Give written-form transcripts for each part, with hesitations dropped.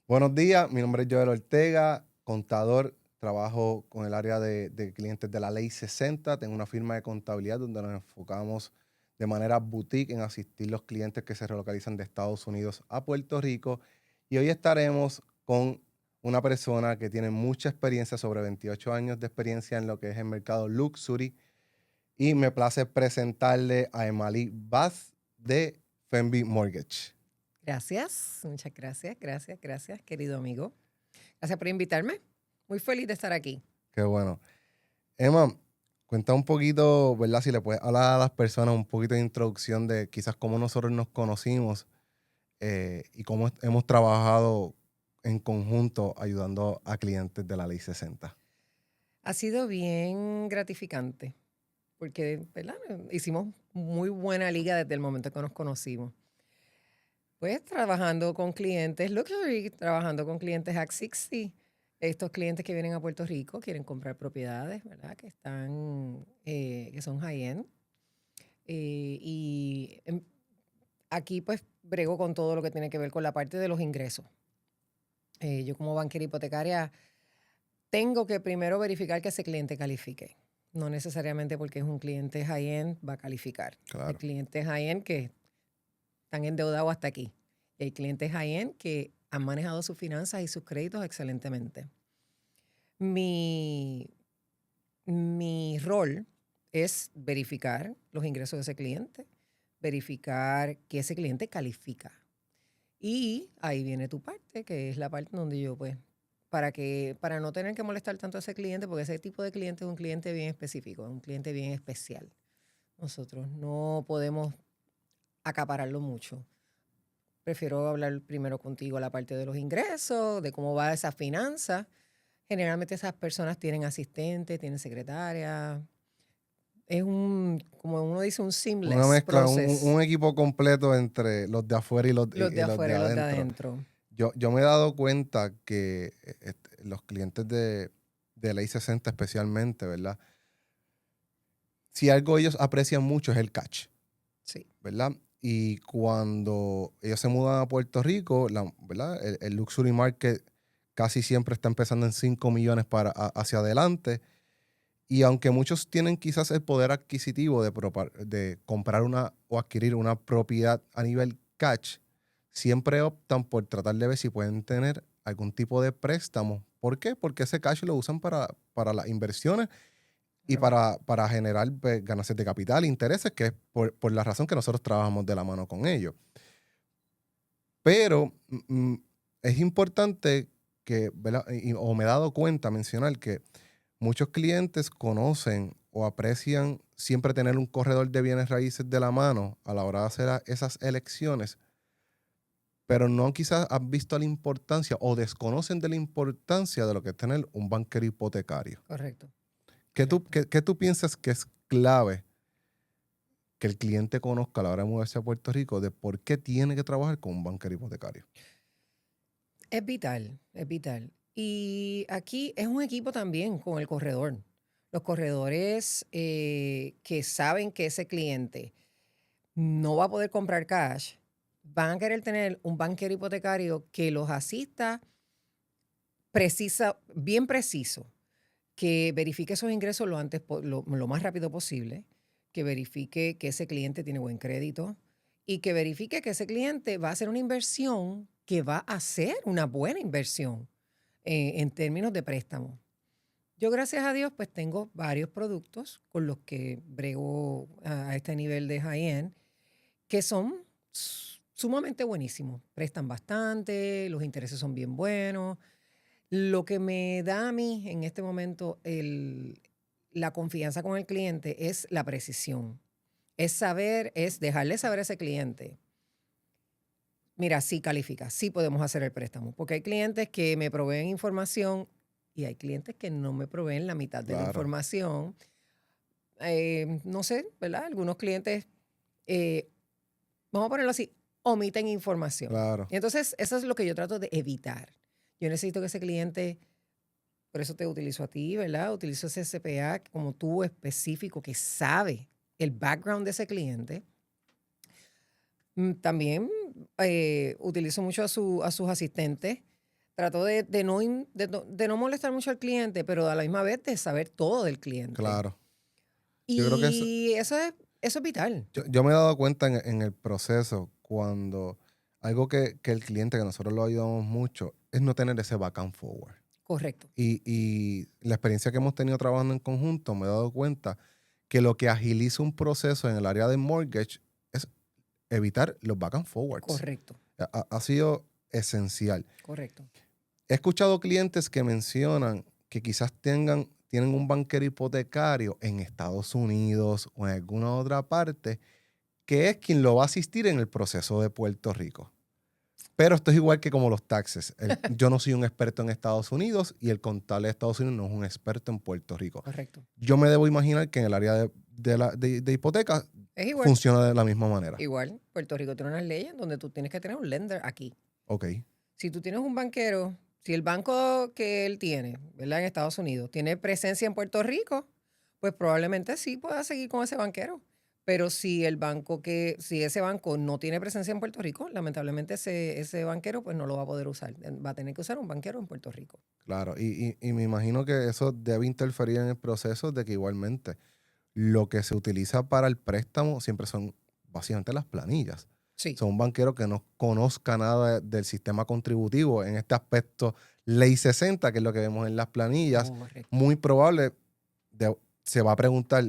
Buenos días, mi nombre es Joel Ortega, contador, trabajo con el área de clientes de la Ley 60. Tengo una firma de contabilidad donde nos enfocamos de manera boutique en asistir los clientes que se relocalizan de Estados Unidos a Puerto Rico. Y hoy estaremos con una persona que tiene mucha experiencia, sobre 28 años de experiencia en lo que es el mercado luxury. Y me place presentarle a Emily Bass de Fenby Mortgage. Gracias, muchas gracias, querido amigo. Gracias por invitarme. Muy feliz de estar aquí. Qué bueno. Emma, cuenta un poquito, ¿verdad? Si le puedes hablar a las personas un poquito de introducción de quizás cómo nosotros nos conocimos y cómo hemos trabajado en conjunto ayudando a clientes de la Ley 60. Ha sido bien gratificante porque, ¿verdad? Hicimos muy buena liga desde el momento que nos conocimos. Pues trabajando con clientes luxury, trabajando con clientes Hack 60, estos clientes que vienen a Puerto Rico quieren comprar propiedades, ¿verdad? Que son high-end. Aquí pues brego con todo lo que tiene que ver con la parte de los ingresos. Yo como banquera hipotecaria tengo que primero verificar que ese cliente califique. No necesariamente porque es un cliente high-end va a calificar. Hay Claro. clientes high-end que están endeudados hasta aquí. Y hay clientes high-end que han manejado sus finanzas y sus créditos excelentemente. Mi, mi rol es verificar los ingresos de ese cliente, verificar que ese cliente califica. Y ahí viene tu parte, que es la parte donde yo, pues, para no tener que molestar tanto a ese cliente, porque ese tipo de cliente es un cliente bien específico, es un cliente bien especial. Nosotros no podemos acapararlo mucho. Prefiero hablar primero contigo la parte de los ingresos, de cómo va esa finanza. Generalmente esas personas tienen asistente, tienen secretaria. Es como uno dice, un Una seamless mezcla, process. un equipo completo entre los de afuera y Los de y los de afuera y los de adentro. adentro. Yo me he dado cuenta que los clientes de Ley 60 especialmente, ¿verdad? Si algo ellos aprecian mucho es el catch. Sí. ¿Verdad? Y cuando ellos se mudan a Puerto Rico, ¿verdad? El luxury market casi siempre está empezando en 5 millones hacia adelante. Y aunque muchos tienen quizás el poder adquisitivo de comprar una o adquirir una propiedad a nivel cash, siempre optan por tratar de ver si pueden tener algún tipo de préstamo. ¿Por qué? Porque ese cash lo usan para las inversiones y Claro. para generar, pues, ganancias de capital, intereses, que es por la razón que nosotros trabajamos de la mano con ellos. Pero es importante que, ¿verdad? O me he dado cuenta mencionar que muchos clientes conocen o aprecian siempre tener un corredor de bienes raíces de la mano a la hora de hacer esas elecciones, pero no quizás han visto la importancia o desconocen de la importancia de lo que es tener un banquero hipotecario. Correcto, ¿ correcto. qué tú piensas que es clave que el cliente conozca a la hora de moverse a Puerto Rico de por qué tiene que trabajar con un banquero hipotecario? Es vital, es vital. Y aquí es un equipo también con el corredor. Los corredores que saben que ese cliente no va a poder comprar cash, van a querer tener un banquero hipotecario que los asista bien preciso, que verifique esos ingresos lo más rápido posible, que verifique que ese cliente tiene buen crédito y que verifique que ese cliente va a hacer una inversión que va a ser una buena inversión en términos de préstamo. Yo, gracias a Dios, pues tengo varios productos con los que brego a este nivel de high-end que son sumamente buenísimos. Prestan bastante, los intereses son bien buenos. Lo que me da a mí en este momento la confianza con el cliente es la precisión. Es dejarle saber a ese cliente, mira, sí califica, sí podemos hacer el préstamo. Porque hay clientes que me proveen información y hay clientes que no me proveen la mitad de la Claro, información. No sé, ¿verdad? Algunos clientes, eh, vamos a ponerlo así, omiten información. claro. Y entonces, eso es lo que yo trato de evitar. Yo necesito que ese cliente. Por eso te utilizo a ti, ¿verdad? Utilizo ese CPA como tú específico que sabe el background de ese cliente. También utilizo mucho a sus asistentes Trato de no molestar mucho al cliente, pero a la misma vez de saber todo del cliente. Claro. Yo creo que Y eso es vital. yo me he dado cuenta en el proceso cuando algo que el cliente, que nosotros lo ayudamos mucho, es no tener ese back and forward. Correcto, Y la experiencia que hemos tenido trabajando en conjunto, me he dado cuenta que lo que agiliza un proceso en el área de mortgage es evitar los back and forwards. correcto, Ha sido esencial. correcto. He escuchado clientes que mencionan que quizás tienen un banquero hipotecario en Estados Unidos o en alguna otra parte que es quien lo va a asistir en el proceso de Puerto Rico. Pero esto es igual que como los taxes. Yo no soy un experto en Estados Unidos y el contable de Estados Unidos no es un experto en Puerto Rico. Correcto. Yo me debo imaginar que en el área de hipoteca Es igual. funciona de la misma manera. Igual, Puerto Rico tiene unas leyes donde tú tienes que tener un lender aquí. Ok, Si tú tienes un banquero, si el banco que él tiene, ¿verdad? En Estados Unidos, tiene presencia en Puerto Rico, pues probablemente sí pueda seguir con ese banquero. Pero si ese banco no tiene presencia en Puerto Rico, lamentablemente ese banquero pues no lo va a poder usar. Va a tener que usar un banquero en Puerto Rico. claro. Y me imagino que eso debe interferir en el proceso de que igualmente lo que se utiliza para el préstamo siempre son básicamente las planillas. Sí, Son un banquero que no conozca nada del sistema contributivo. En este aspecto, ley 60, que es lo que vemos en las planillas, correcto. muy probable se va a preguntar,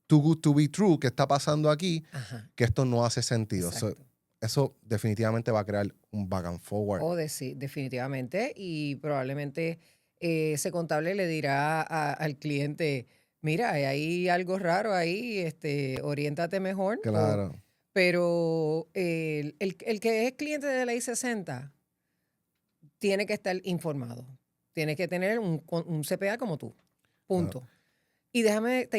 too good to be true, ¿qué está pasando aquí? Ajá, Que esto no hace sentido. exacto. Eso definitivamente va a crear un back and forward. Sí, definitivamente. Y probablemente ese contable le dirá al cliente, mira, hay algo raro ahí, oriéntate mejor. Claro, Pero el que es cliente de Ley 60 tiene que estar informado. Tiene que tener un CPA como tú. claro. Punto. Y déjame,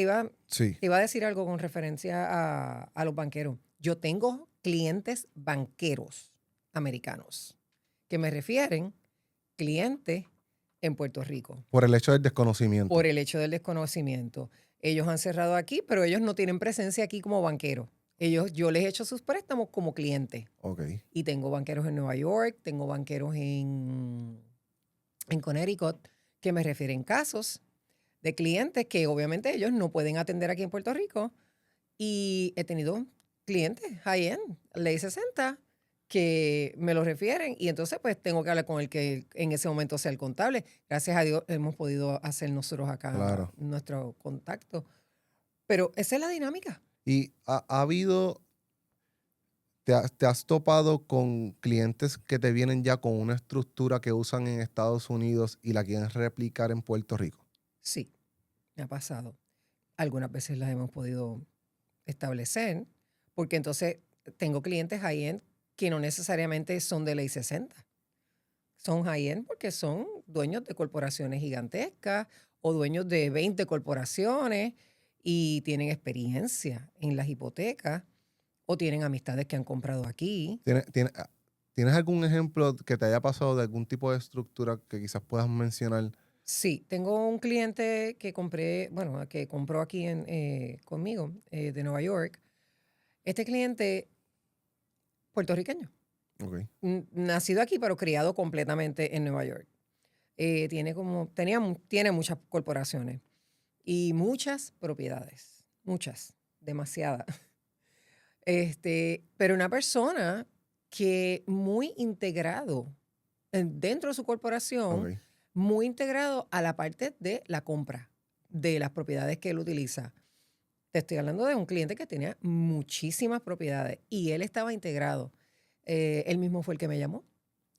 Sí, te iba a decir algo con referencia a los banqueros. Yo tengo clientes banqueros americanos que me refieren clientes en Puerto Rico por el hecho del desconocimiento. por el hecho del desconocimiento. Ellos han cerrado aquí, pero ellos no tienen presencia aquí como banqueros. Yo les he hecho sus préstamos como clientes. Ok. Y tengo banqueros en Nueva York, tengo banqueros en Connecticut que me refieren casos de clientes que obviamente ellos no pueden atender aquí en Puerto Rico. Y he tenido clientes high-end, ley 60, que me lo refieren y entonces pues tengo que hablar con el que en ese momento sea el contable. Gracias a Dios hemos podido hacer nosotros acá Claro. nuestro contacto. Pero esa es la dinámica. Y ha habido, te has topado con clientes que te vienen ya con una estructura que usan en Estados Unidos y la quieren replicar en Puerto Rico. Sí, me ha pasado. Algunas veces las hemos podido establecer, porque entonces tengo clientes high-end que no necesariamente son de ley 60. Son high-end porque son dueños de corporaciones gigantescas o dueños de 20 corporaciones y tienen experiencia en las hipotecas o tienen amistades que han comprado aquí. ¿Tienes algún ejemplo que te haya pasado de algún tipo de estructura que quizás puedas mencionar? Sí, tengo un cliente que que compró aquí conmigo de Nueva York. Este cliente puertorriqueño. Ok. Nacido aquí, pero criado completamente en Nueva York. Tiene muchas corporaciones y muchas propiedades, muchas, demasiadas. Pero una persona que muy integrado dentro de su corporación, Ok. muy integrado a la parte de la compra de las propiedades que él utiliza. Te estoy hablando de un cliente que tenía muchísimas propiedades y él estaba integrado. Él mismo fue el que me llamó.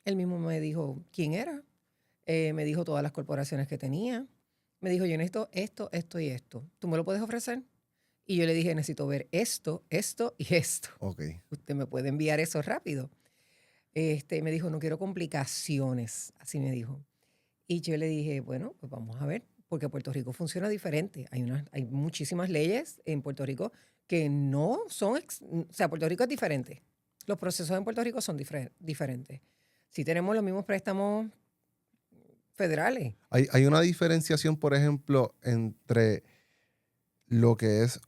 Él mismo me dijo quién era. Me dijo todas las corporaciones que tenía. Me dijo, yo necesito esto, esto y esto. ¿Tú me lo puedes ofrecer? Y yo le dije, necesito ver esto, esto y esto. Ok. Usted me puede enviar eso rápido. Me dijo, no quiero complicaciones. Así me dijo. Y yo le dije, bueno, pues vamos a ver, porque Puerto Rico funciona diferente. Hay muchísimas leyes en Puerto Rico que no son, o sea, Puerto Rico es diferente. Los procesos en Puerto Rico son diferentes. Si tenemos los mismos préstamos federales. Hay una diferenciación, por ejemplo, entre lo que es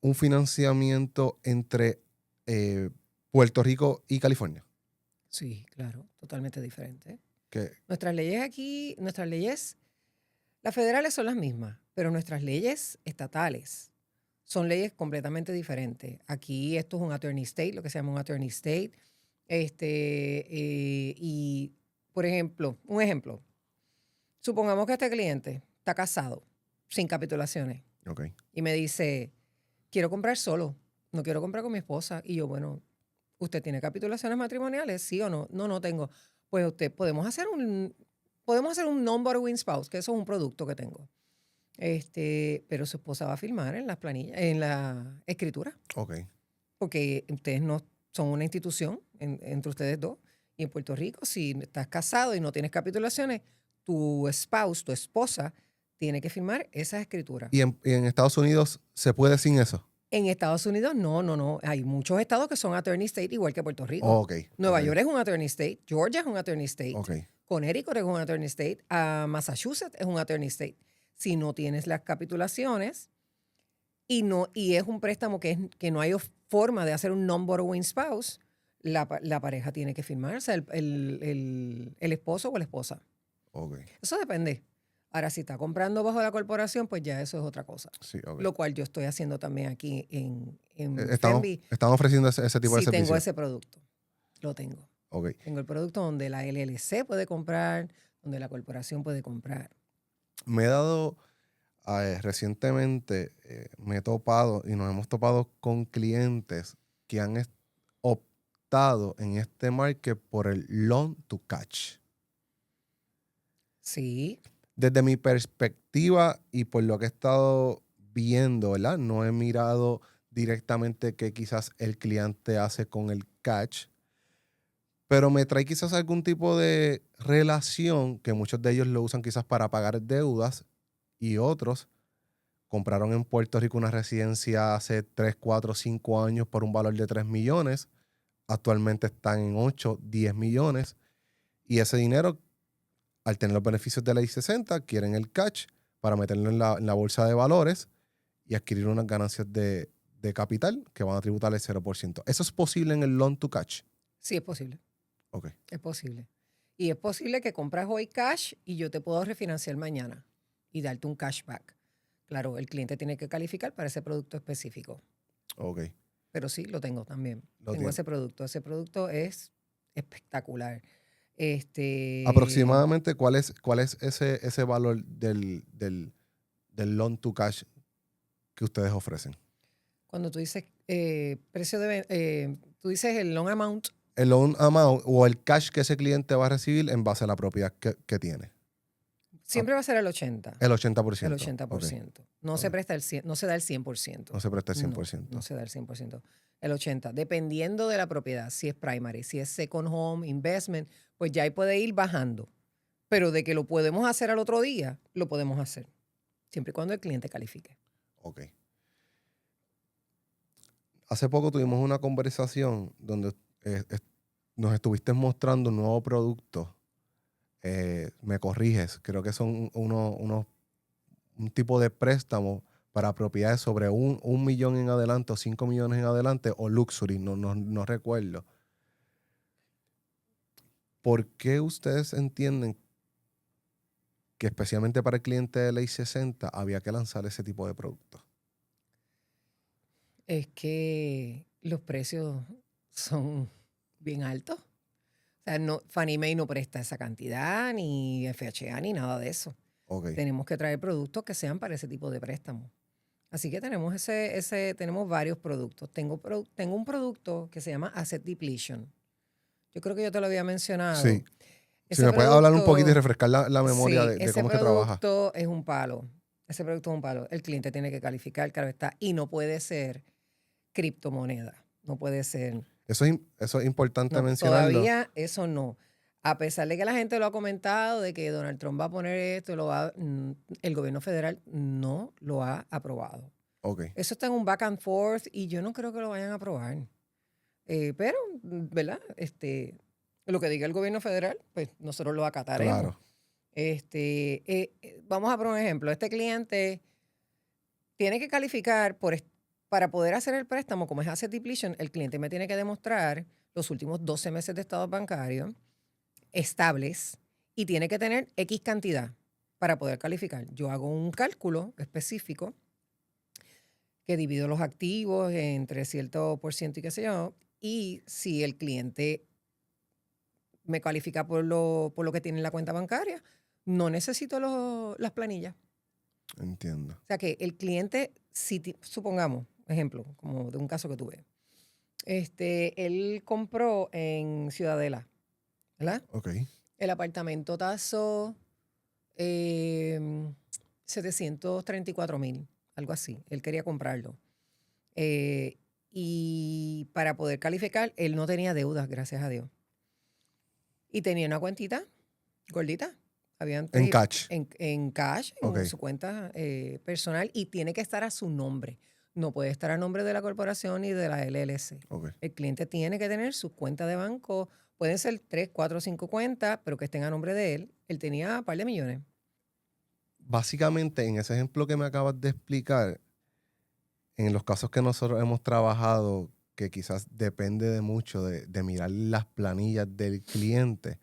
un financiamiento entre Puerto Rico y California. Sí, claro, totalmente diferente. Que, Nuestras leyes aquí, las federales son las mismas, pero nuestras leyes estatales son leyes completamente diferentes. Aquí esto es un attorney state, lo que se llama un attorney state. Y, por ejemplo, un ejemplo. Supongamos que este cliente está casado, sin capitulaciones, ok. y me dice, quiero comprar solo, no quiero comprar con mi esposa. Y yo, bueno, ¿usted tiene capitulaciones matrimoniales? ¿Sí o no? No, no tengo. Pues podemos hacer un non-borrowing spouse, que eso es un producto que tengo. Pero su esposa va a firmar en las planillas, en la escritura, Ok. porque ustedes no son una institución entre ustedes dos. Y en Puerto Rico, si estás casado y no tienes capitulaciones, tu spouse, tu esposa, tiene que firmar esas escrituras. Y en Estados Unidos se puede sin eso? En Estados Unidos, no. Hay muchos estados que son attorney state, igual que Puerto Rico. Ok. Nueva ok, York es un attorney state, Georgia es un attorney state, Ok. Connecticut es un attorney state, Massachusetts es un attorney state. Si no tienes las capitulaciones y es un préstamo que no hay forma de hacer un non-borrowing spouse, la pareja tiene que firmar, o sea, el esposo o la esposa. Ok. Eso depende. Ahora, si está comprando bajo la corporación, pues ya eso es otra cosa. Sí, ok. Lo cual yo estoy haciendo también aquí en Estamos, Fenby. estamos ofreciendo ese tipo de Sí servicio. tengo ese producto. Lo tengo. Ok. Tengo el producto donde la LLC puede comprar, donde la corporación puede comprar. Me he dado, recientemente, me he topado y nos hemos topado con clientes que han optado en este market por el loan to catch. Sí. Desde mi perspectiva y por lo que he estado viendo, ¿verdad? No he mirado directamente qué quizás el cliente hace con el catch, pero me trae quizás algún tipo de relación que muchos de ellos lo usan quizás para pagar deudas y otros compraron en Puerto Rico una residencia hace 3, 4, 5 años por un valor de 3 millones. Actualmente están en 8, 10 millones. Y ese dinero, al tener los beneficios de ley 60, quieren el catch para meterlo en la bolsa de valores y adquirir unas ganancias de capital que van a tributar el 0%. ¿Eso es posible en el loan to catch? Sí, es posible. Ok. Es posible. Y es posible que compras hoy cash y yo te puedo refinanciar mañana y darte un cashback. Claro, el cliente tiene que calificar para ese producto específico. Ok. Pero sí, lo tengo también. Lo Tengo tiene. ese producto. Ese producto es espectacular. Aproximadamente, ¿cuál es ese valor del loan to cash que ustedes ofrecen? Cuando tú dices precio tú dices el loan amount. El loan amount o el cash que ese cliente va a recibir en base a la propiedad que tiene. Siempre va a ser el 80%. El 80%. El 80%. Ok. No se presta no se da el 100%. No se presta el No, 100%. no se da el 100%. El 80%. Dependiendo de la propiedad, si es primary, si es second home, investment, pues ya ahí puede ir bajando. Pero de que lo podemos hacer al otro día, lo podemos hacer. Siempre y cuando el cliente califique. Ok. Hace poco tuvimos una conversación donde nos estuviste mostrando un nuevo producto. Me corriges, creo que son un tipo de préstamo para propiedades sobre un millón en adelante o 5 millones en adelante o luxury, no recuerdo. ¿Por qué ustedes entienden que especialmente para el cliente de ley 60 había que lanzar ese tipo de producto? Es que los precios son bien altos. O sea, Fannie Mae no presta esa cantidad, ni FHA, ni nada de eso. Ok. Tenemos que traer productos que sean para ese tipo de préstamo. Así que tenemos tenemos varios productos. Tengo un producto que se llama Asset Depletion. Yo creo que yo te lo había mencionado. Sí. Si Ese me puedes hablar un poquito y producto, refrescar la memoria sí, de ese cómo es que trabaja. producto es un palo. Ese producto es un palo. El cliente tiene que calificar, claro está, y no puede ser criptomoneda. No puede ser. Eso es importante No, mencionarlo. todavía eso no. A pesar de que la gente lo ha comentado, de que Donald Trump va a poner esto, el gobierno federal no lo ha aprobado. Ok. Eso está en un back and forth y yo no creo que lo vayan a aprobar. Pero, ¿verdad? Lo que diga el gobierno federal, pues nosotros lo acataremos. Claro. Vamos a poner un ejemplo. Este cliente tiene que calificar para poder hacer el préstamo, como es asset depletion, el cliente me tiene que demostrar los últimos 12 meses de estados bancarios estables y tiene que tener X cantidad para poder calificar. Yo hago un cálculo específico que divido los activos entre cierto por ciento y qué sé yo, y si el cliente me califica por lo que tiene en la cuenta bancaria, no necesito las planillas. Entiendo. O sea que el cliente, supongamos, ejemplo, como de un caso que tuve, él compró en Ciudadela, ¿verdad? Ok. El apartamento tasó 734,000, algo así. Él quería comprarlo. Y para poder calificar, él no tenía deudas, gracias a Dios. Y tenía una cuentita gordita. Habían En 3 catch. en cash, Ok. en su cuenta personal, y tiene que estar a su nombre. No puede estar a nombre de la corporación ni de la LLC. Ok. El cliente tiene que tener sus cuentas de banco. Pueden ser 3, 4, 5 cuentas, pero que estén a nombre de él. Él tenía un par de millones. Básicamente, en ese ejemplo que me acabas de explicar, en los casos que nosotros hemos trabajado, que quizás depende de mucho de mirar las planillas del cliente,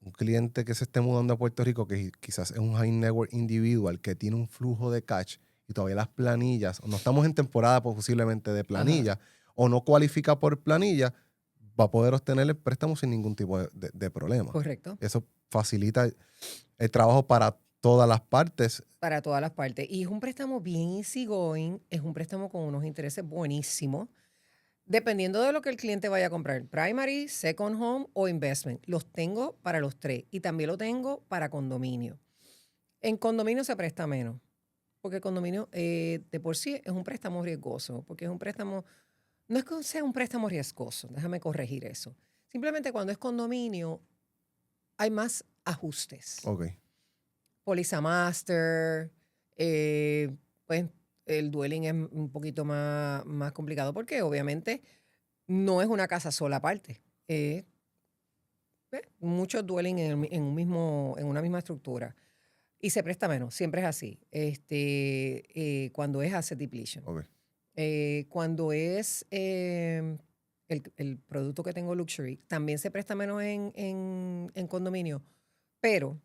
un cliente que se esté mudando a Puerto Rico, que quizás es un high net worth individual que tiene un flujo de cash y todavía las planillas, o no estamos en temporada posiblemente de Ajá, planilla, o no cualifica por planilla, va a poder obtener el préstamo sin ningún tipo de problema. correcto. Eso facilita el trabajo para todas las partes. Para todas las partes. Y es un préstamo bien easygoing, es un préstamo con unos intereses buenísimos, dependiendo de lo que el cliente vaya a comprar, primary, second home o investment. Los tengo para los tres y también lo tengo para condominio. En condominio se presta menos, porque el condominio de por sí es un préstamo riesgoso, porque es un préstamo, no es que sea un préstamo riesgoso, déjame corregir eso. Simplemente cuando es condominio hay más ajustes. Ok. Póliza master, pues el dwelling es un poquito más complicado porque obviamente no es una casa sola aparte. Muchos dwelling en una misma estructura. Y se presta menos, siempre es así. Cuando es asset depletion. Ok. Cuando es el producto que tengo luxury, también se presta menos en condominio, pero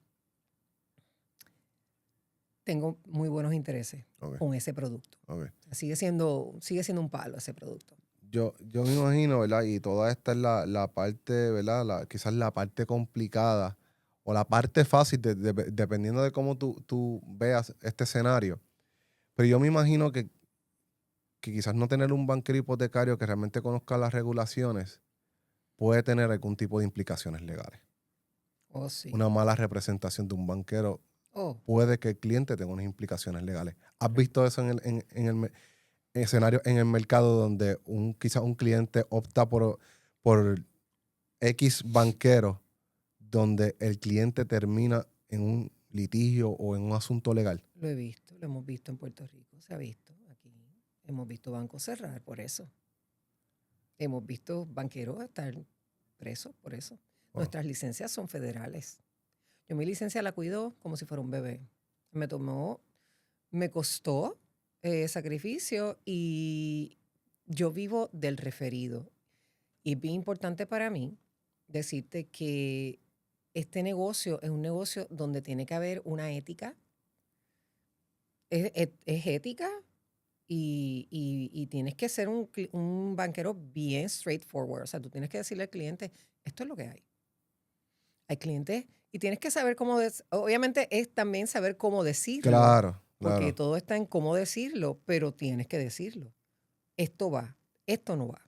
tengo muy buenos intereses Ok. con ese producto. Ok. Sigue siendo un palo ese producto. Yo me imagino, ¿verdad? Y toda esta es la parte, ¿verdad? Quizás la parte complicada o la parte fácil, dependiendo de cómo tú veas este escenario. Pero yo me imagino que quizás no tener un banquero hipotecario que realmente conozca las regulaciones puede tener algún tipo de implicaciones legales. Oh, sí. Una mala representación de un banquero Oh, puede que el cliente tenga unas implicaciones legales. ¿Has visto eso en el escenario en el mercado donde quizás un cliente opta por X banquero donde el cliente termina en un litigio o en un asunto legal? lo he visto, lo hemos visto en Puerto Rico, se ha visto aquí. Hemos visto bancos cerrar por eso. Hemos visto banqueros estar presos por eso. Wow. Nuestras licencias son federales. Yo mi licencia la cuido como si fuera un bebé. Me costó sacrificio y yo vivo del referido. Y es bien importante para mí decirte que este negocio es un negocio donde tiene que haber una ética. Es ética y tienes que ser un banquero bien straightforward. O sea, tú tienes que decirle al cliente, esto es lo que hay. Hay clientes y tienes que saber cómo, obviamente es también saber cómo decirlo, Claro, porque claro. todo está en cómo decirlo, pero tienes que decirlo. Esto va, esto no va.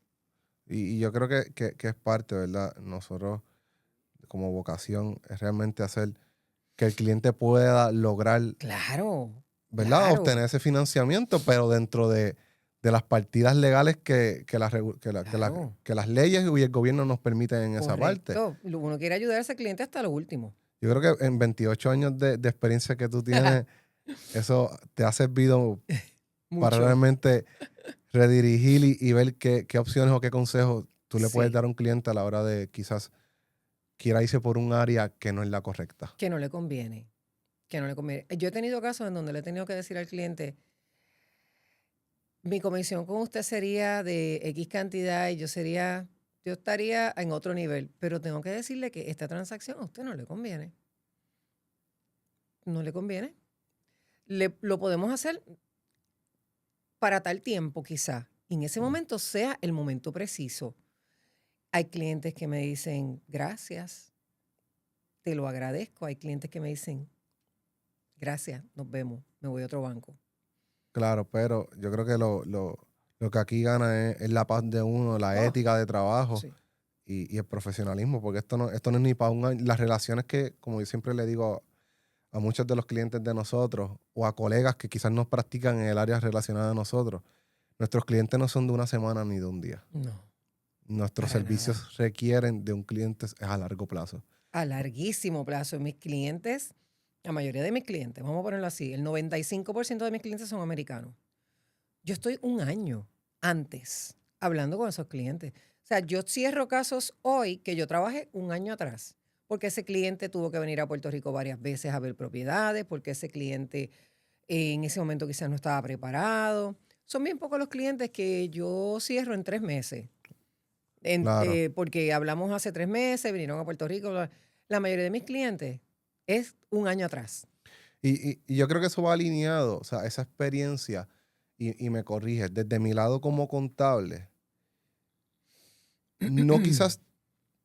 Y yo creo que es parte, ¿verdad? Nosotros como vocación es realmente hacer que el cliente pueda lograr, Claro, ¿verdad? claro, Obtener ese financiamiento, pero dentro de las partidas legales claro. que las leyes y el gobierno nos permiten en esa parte. Correcto. Uno quiere ayudar a ese cliente hasta lo último. Yo creo que en 28 años de experiencia que tú tienes, eso te ha servido para Mucho. realmente redirigir y ver qué opciones o qué consejos tú le puedes Sí, dar a un cliente a la hora de quizás quiera irse por un área que no es la correcta. que no le conviene. Que no le conviene. Yo he tenido casos en donde le he tenido que decir al cliente, mi comisión con usted sería de X cantidad y yo estaría en otro nivel, pero tengo que decirle que esta transacción a usted no le conviene. no le conviene. Lo podemos hacer para tal tiempo quizá. Y en ese momento sea el momento preciso. Hay clientes que me dicen, gracias, te lo agradezco. Hay clientes que me dicen, gracias, nos vemos, me voy a otro banco. Claro, pero yo creo que lo que aquí gana es la paz de uno, la Oh, ética de trabajo sí. y el profesionalismo, porque esto no es ni para un año. Las relaciones que, como yo siempre le digo a muchos de los clientes de nosotros o a colegas que quizás nos practican en el área relacionada a nosotros, nuestros clientes no son de una semana ni de un día. No, Nuestros para nada. servicios requieren de un cliente a largo plazo. A larguísimo plazo. Mis clientes, la mayoría de mis clientes, vamos a ponerlo así, el 95% de mis clientes son americanos. Yo estoy un año antes hablando con esos clientes. O sea, yo cierro casos hoy que yo trabajé un año atrás, porque ese cliente tuvo que venir a Puerto Rico varias veces a ver propiedades, porque ese cliente en ese momento quizás no estaba preparado. Son bien pocos los clientes que yo cierro en 3 meses. Claro. Porque hablamos hace 3 meses, vinieron a Puerto Rico. La mayoría de mis clientes es un año atrás. Y yo creo que eso va alineado, o sea, esa experiencia, y me corrige, desde mi lado como contable, no quizás,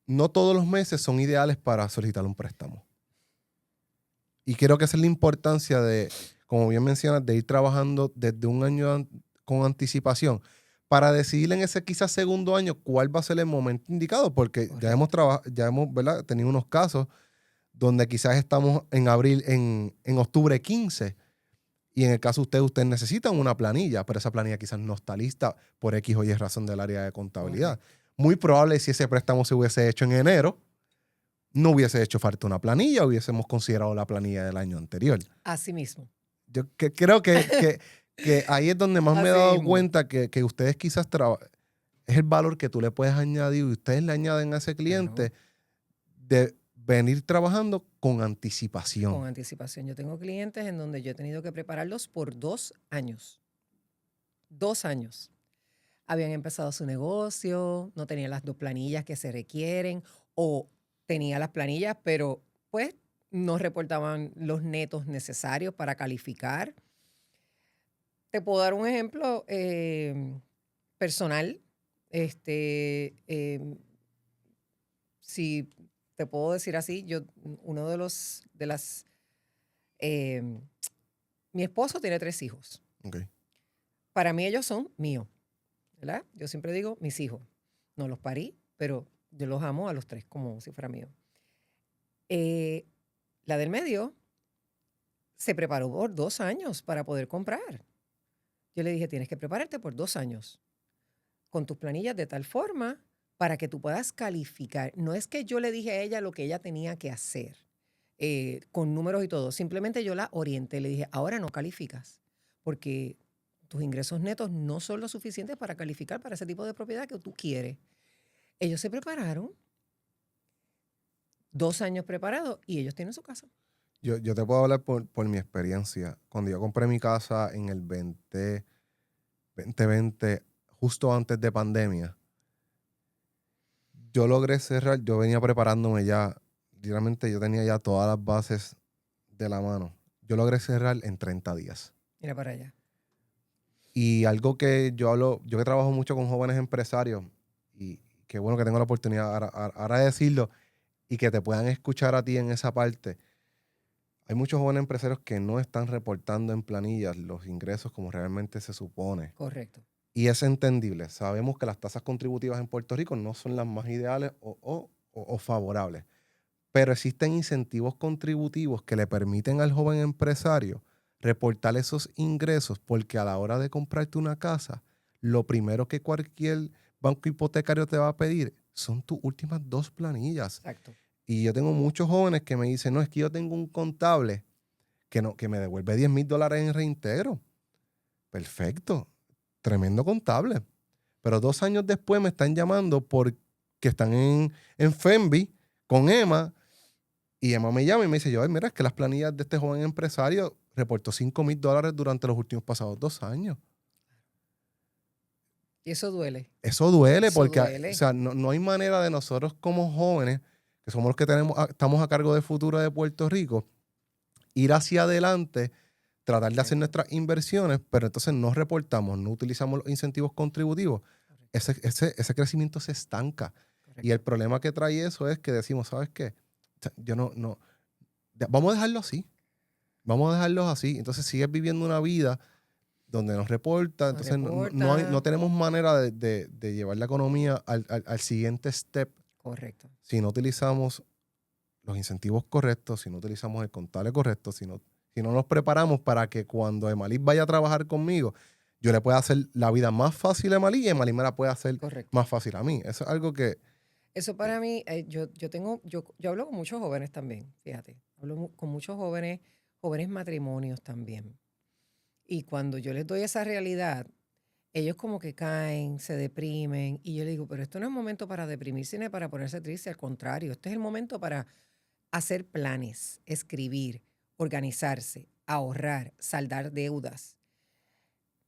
no todos los meses son ideales para solicitar un préstamo. Y creo que esa es la importancia de, como bien mencionas, de ir trabajando desde un año con anticipación para decidir en ese quizás segundo año cuál va a ser el momento indicado, porque Correcto. ya hemos, ¿verdad?, tenido unos casos donde quizás estamos en abril, en octubre 15, y en el caso de ustedes necesitan una planilla, pero esa planilla quizás no está lista por X o Y razón del área de contabilidad. Correcto. Muy probable si ese préstamo se hubiese hecho en enero, no hubiese hecho falta una planilla, hubiésemos considerado la planilla del año anterior. Así mismo. Yo creo que ahí es donde más me he Así dado mismo. cuenta que ustedes quizás es el valor que tú le puedes añadir y ustedes le añaden a ese cliente Claro. de venir trabajando con Con anticipación. anticipación. Yo tengo clientes en donde yo he tenido que prepararlos por 2 años. 2 años. Habían empezado su negocio, no tenían las 2 planillas que se requieren, o tenía las planillas, pero pues no reportaban los netos necesarios para calificar. Te puedo dar un ejemplo personal. Si te puedo decir así, uno de las, em, mi esposo tiene 3 hijos. Okay. Para mí ellos son míos, ¿verdad? Yo siempre digo mis hijos. No los parí, pero yo los amo a los 3 como si fuera mío. La del medio se preparó por 2 años para poder comprar. Yo le dije, tienes que prepararte por 2 años con tus planillas de tal forma para que tú puedas calificar. No es que yo le dije a ella lo que ella tenía que hacer, con números y todo. Simplemente yo la orienté. Le dije, ahora no calificas, porque tus ingresos netos no son lo suficientes para calificar para ese tipo de propiedad que tú quieres. Ellos se prepararon, 2 años preparados, y ellos tienen su casa. Yo te puedo hablar por mi experiencia. Cuando yo compré mi casa en el 2020, justo antes de pandemia, yo logré cerrar, yo venía preparándome ya, literalmente yo tenía ya todas las bases de la mano. Yo logré cerrar en 30 días. Mira para allá. Y algo que yo hablo, yo que trabajo mucho con jóvenes empresarios, y qué bueno que tengo la oportunidad ahora de decirlo, y que te puedan escuchar a ti en esa parte. Hay muchos jóvenes empresarios que no están reportando en planillas los ingresos como realmente se supone. Correcto. Y es entendible. Sabemos que las tasas contributivas en Puerto Rico no son las más ideales o favorables, pero existen incentivos contributivos que le permiten al joven empresario reportar esos ingresos, porque a la hora de comprarte una casa, lo primero que cualquier banco hipotecario te va a pedir son tus últimas 2 planillas. Exacto. Y yo tengo muchos jóvenes que me dicen, no, es que yo tengo un contable que me devuelve $10,000 en reintegro. Perfecto, tremendo contable. Pero 2 años después me están llamando porque están en Fenby con Emma, y Emma me llama y me dice, yo, mira, es que las planillas de este joven empresario reportó $5,000 durante los últimos pasados 2 años. Y eso duele. Eso duele Eso porque, o duele. sea, no hay manera de nosotros como jóvenes, que somos los que estamos a cargo del futuro de Puerto Rico, ir hacia adelante, tratar de hacer Correcto, nuestras inversiones, pero entonces no reportamos, no utilizamos los incentivos contributivos, correcto, ese crecimiento se estanca. Y correcto. el problema que trae eso es que decimos, ¿sabes qué? O sea, yo no, vamos a dejarlo así, vamos a dejarlo así. Entonces sigues viviendo una vida donde nos reporta, Nos entonces no reportan. tenemos manera de llevar la economía al siguiente step Correcto, si no utilizamos los incentivos correctos, si no utilizamos el contable correcto, si no nos preparamos para que cuando Emalí vaya a trabajar conmigo, yo le pueda hacer la vida más fácil a Emalí y Emalí me la pueda hacer correcto. más fácil a mí. Eso es algo que, Eso para mí, yo hablo con muchos jóvenes también, fíjate. Hablo con muchos jóvenes, jóvenes matrimonios también. Y cuando yo les doy esa realidad, ellos como que caen, se deprimen. Y yo les digo, pero esto no es momento para deprimirse ni para ponerse triste. Al contrario, este es el momento para hacer planes, escribir, organizarse, ahorrar, saldar deudas.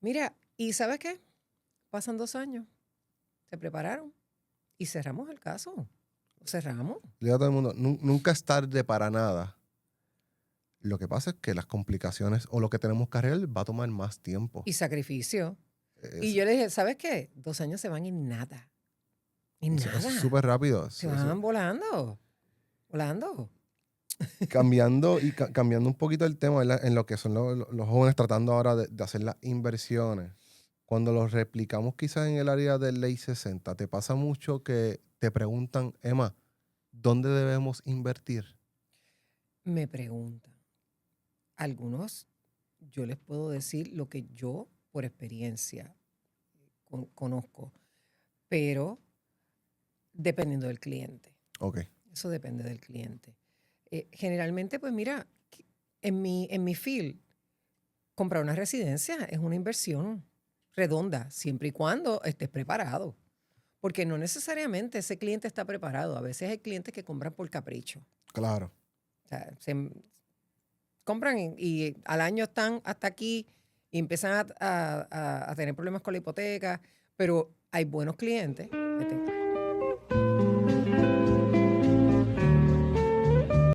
Mira, ¿y sabes qué? Pasan 2 años, se prepararon y cerramos el caso. Lo cerramos. le digo a todo el mundo, nunca es tarde para nada. Lo que pasa es que las complicaciones o lo que tenemos que arreglar va a tomar más tiempo. Y sacrificio. Y Es yo le dije, ¿sabes qué? 2 años se van en nada. En es nada. súper rápido. Se van volando. Volando. Cambiando un poquito el tema, ¿verdad? En lo que son los jóvenes tratando ahora de hacer las inversiones. Cuando los replicamos quizás en el área de ley 60, ¿te pasa mucho que te preguntan, Emma, dónde debemos invertir? Me preguntan. Algunos, yo les puedo decir lo que yo, por experiencia, conozco. Pero dependiendo del cliente. Ok, Eso depende del cliente. Generalmente, pues mira, en mi field, comprar una residencia es una inversión redonda, siempre y cuando estés preparado. Porque no necesariamente ese cliente está preparado. A veces hay clientes que compran por capricho. claro. O sea, compran y al año están hasta aquí y empiezan a tener problemas con la hipoteca. Pero hay buenos clientes. Fíjate,